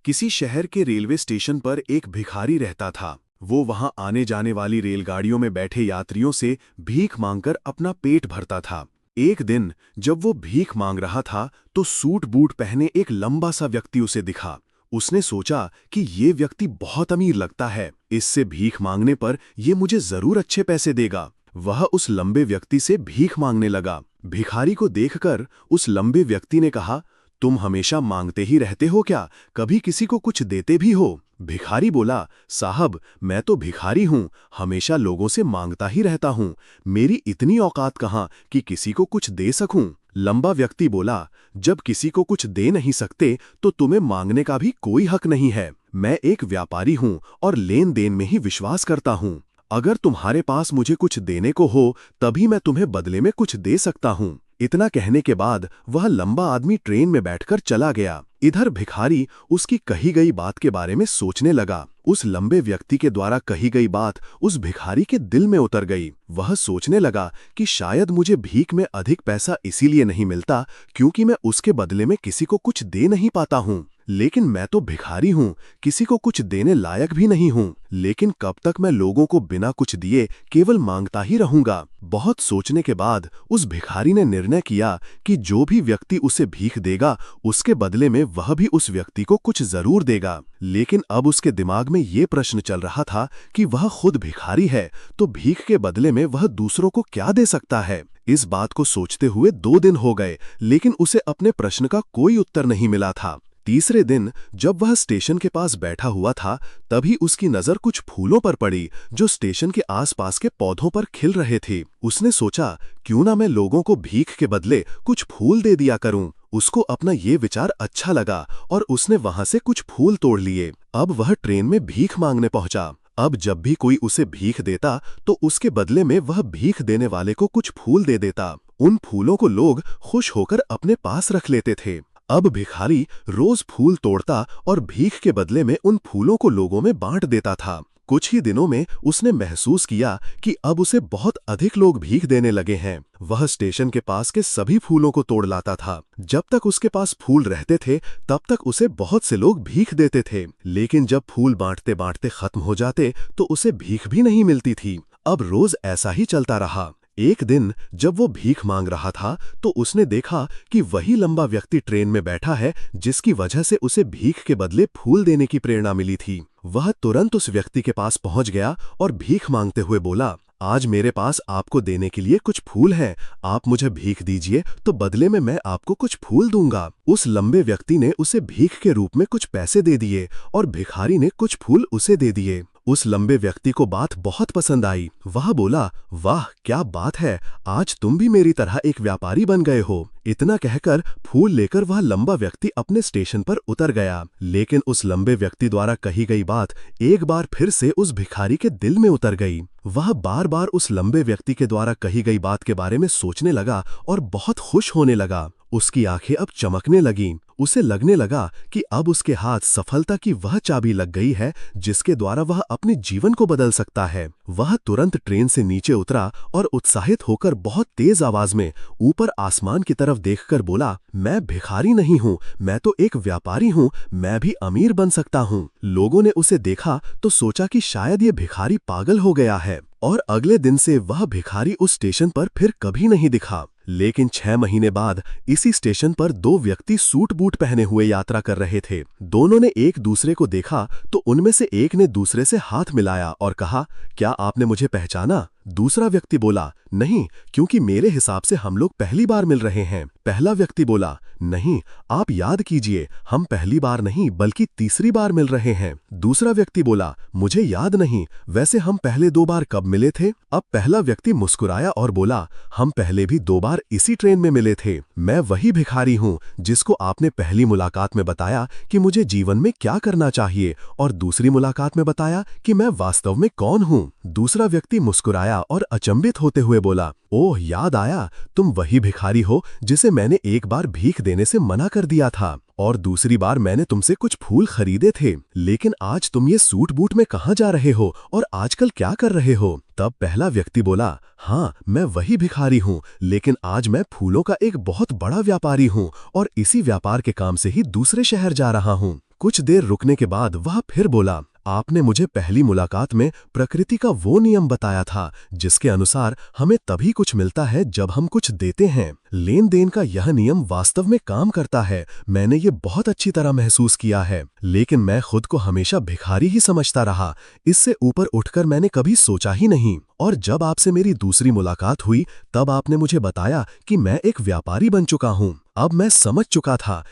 किसी शहर के रेलवे स्टेशन पर एक भिखारी रहता था। वो वहां आने जाने वाली रेलगाड़ियों में बैठे यात्रियों से भीख मांगकर अपना पेट भरता था। एक दिन जब वो भीख मांग रहा था तो सूट बूट पहने एक लंबा सा व्यक्ति उसे दिखा। उसने सोचा कि ये व्यक्ति बहुत अमीर लगता है, इससे भीख मांगने पर ये मुझे जरूर अच्छे पैसे देगा। वह उस लंबे व्यक्ति से भीख मांगने लगा। भिखारी को देखकर उस लंबे व्यक्ति ने कहा, तुम हमेशा मांगते ही रहते हो क्या? कभी किसी को कुछ देते भी हो? भिखारी बोला, साहब मैं तो भिखारी हूं, हमेशा लोगों से मांगता ही रहता हूं। मेरी इतनी औकात कहां कि किसी को कुछ दे सकूं। लंबा व्यक्ति बोला, जब किसी को कुछ दे नहीं सकते तो तुम्हें मांगने का भी कोई हक नहीं है। मैं एक व्यापारी हूं और लेन देन में ही विश्वास करता हूं। अगर तुम्हारे पास मुझे कुछ देने को हो तभी मैं तुम्हें बदले में कुछ दे सकता हूं। इतना कहने के बाद वह लंबा आदमी ट्रेन में बैठकर चला गया। इधर भिखारी उसकी कही गई बात के बारे में सोचने लगा। उस लंबे व्यक्ति के द्वारा कही गई बात उस भिखारी के दिल में उतर गई। वह सोचने लगा कि शायद मुझे भीख में अधिक पैसा इसीलिए नहीं मिलता क्योंकि मैं उसके बदले में किसी को कुछ दे नहीं पाता हूँ। लेकिन मैं तो भिखारी हूँ, किसी को कुछ देने लायक भी नहीं हूँ। लेकिन कब तक मैं लोगों को बिना कुछ दिए केवल मांगता ही रहूंगा? बहुत सोचने के बाद उस भिखारी ने निर्णय किया कि जो भी व्यक्ति उसे भीख देगा उसके बदले में वह भी उस व्यक्ति को कुछ जरूर देगा। लेकिन अब उसके दिमाग में ये प्रश्न चल रहा था कि वह खुद भिखारी है तो भीख के बदले में वह दूसरों को क्या दे सकता है। इस बात को सोचते हुए 2 दिन हो गए लेकिन उसे अपने प्रश्न का कोई उत्तर नहीं मिला था। तीसरे दिन जब वह स्टेशन के पास बैठा हुआ था तभी उसकी नजर कुछ फूलों पर पड़ी जो स्टेशन के आसपास के पौधों पर खिल रहे थे। उसने सोचा, क्यों ना मैं लोगों को भीख के बदले कुछ फूल दे दिया करूं। उसको अपना ये विचार अच्छा लगा और उसने वहां से कुछ फूल तोड़ लिए। अब वह ट्रेन में भीख मांगने पहुंचा। अब जब भी कोई उसे भीख देता तो उसके बदले में वह भीख देने वाले को कुछ फूल दे देता। उन फूलों को लोग खुश होकर अपने पास रख लेते थे। अब भिखारी रोज फूल तोड़ता और भीख के बदले में उन फूलों को लोगों में बांट देता था। कुछ ही दिनों में उसने महसूस किया कि अब उसे बहुत अधिक लोग भीख देने लगे हैं। वह स्टेशन के पास के सभी फूलों को तोड़ लाता था। जब तक उसके पास फूल रहते थे तब तक उसे बहुत से लोग भीख देते थे। लेकिन जब फूल बांटते बांटते खत्म हो जाते तो उसे भीख भी नहीं मिलती थी। अब रोज ऐसा ही चलता रहा। एक दिन जब वो भीख मांग रहा था तो उसने देखा कि वही लंबा व्यक्ति ट्रेन में बैठा है जिसकी वजह से उसे भीख के बदले फूल देने की प्रेरणा मिली थी। वह तुरंत उस व्यक्ति के पास पहुंच गया और भीख मांगते हुए बोला, आज मेरे पास आपको देने के लिए कुछ फूल हैं, आप मुझे भीख दीजिए तो बदले में मैं आपको कुछ फूल दूंगा। उस लंबे व्यक्ति ने उसे भीख के रूप में कुछ पैसे दे दिए और भिखारी ने कुछ फूल उसे दे दिए। उस लंबे व्यक्ति को बात बहुत पसंद आई। वह बोला, वाह क्या बात है, आज तुम भी मेरी तरह एक व्यापारी बन गए हो। इतना कहकर फूल लेकर वह लंबा व्यक्ति अपने स्टेशन पर उतर गया। लेकिन उस लंबे व्यक्ति द्वारा कही गई बात एक बार फिर से उस भिखारी के दिल में उतर गई। वह बार बार उस लंबे व्यक्ति के द्वारा कही गई बात के बारे में सोचने लगा और बहुत खुश होने लगा। उसकी आंखें अब चमकने लगीं। उसे लगने लगा कि अब उसके हाथ सफलता की वह चाबी लग गई है जिसके द्वारा वह अपने जीवन को बदल सकता है। वह तुरंत ट्रेन से नीचे उतरा और उत्साहित होकर बहुत तेज आवाज में ऊपर आसमान की तरफ देखकर बोला, मैं भिखारी नहीं हूँ, मैं तो एक व्यापारी हूँ, मैं भी अमीर बन सकता हूँ। लोगों ने उसे देखा तो सोचा कि शायद ये भिखारी पागल हो गया है और अगले दिन से वह भिखारी उस स्टेशन पर फिर कभी नहीं दिखा। लेकिन 6 महीने बाद इसी स्टेशन पर 2 व्यक्ति सूट बूट पहने हुए यात्रा कर रहे थे। दोनों ने एक दूसरे को देखा तो उनमें से एक ने दूसरे से हाथ मिलाया और कहा, क्या आपने मुझे पहचाना? दूसरा व्यक्ति बोला, नहीं, क्योंकि मेरे हिसाब से हम लोग पहली बार मिल रहे हैं। पहला व्यक्ति बोला, नहीं, आप याद कीजिए, हम पहली बार नहीं बल्कि तीसरी बार मिल रहे हैं। दूसरा व्यक्ति बोला, मुझे याद नहीं, वैसे हम पहले 2 बार कब मिले थे? अब पहला व्यक्ति मुस्कुराया और बोला, हम पहले भी 2 बार इसी ट्रेन में मिले थे। मैं वही भिखारी हूँ जिसको आपने पहली मुलाकात में बताया कि मुझे जीवन में क्या करना चाहिए और दूसरी मुलाकात में बताया कि मैं वास्तव में कौन हूँ। दूसरा व्यक्ति मुस्कुराया और अचंभित होते हुए बोला, ओह याद आया, तुम वही भिखारी हो जिसे मैंने एक बार भीख देने से मना कर दिया था और दूसरी बार मैंने तुमसे कुछ फूल खरीदे थे। लेकिन आज तुम ये सूट बूट में कहाँ जा रहे हो और आजकल क्या कर रहे हो? तब पहला व्यक्ति बोला, हाँ मैं वही भिखारी हूँ, लेकिन आज मैं फूलों का एक बहुत बड़ा व्यापारी हूँ और इसी व्यापार के काम से ही दूसरे शहर जा रहा हूँ। कुछ देर रुकने के बाद वह फिर बोला, आपने मुझे पहली मुलाकात में प्रकृति का वो नियम बताया था जिसके अनुसार हमें तभी कुछ मिलता है जब हम कुछ देते हैं। लेन देन का यह नियम वास्तव में काम करता है, मैंने ये बहुत अच्छी तरह महसूस किया है। लेकिन मैं खुद को हमेशा भिखारी ही समझता रहा, इससे ऊपर उठकर मैंने कभी सोचा ही नहीं। और जब आपसे मेरी दूसरी मुलाकात हुई तब आपने मुझे बताया कि मैं एक व्यापारी बन चुका हूँ। अब मैं समझ चुका था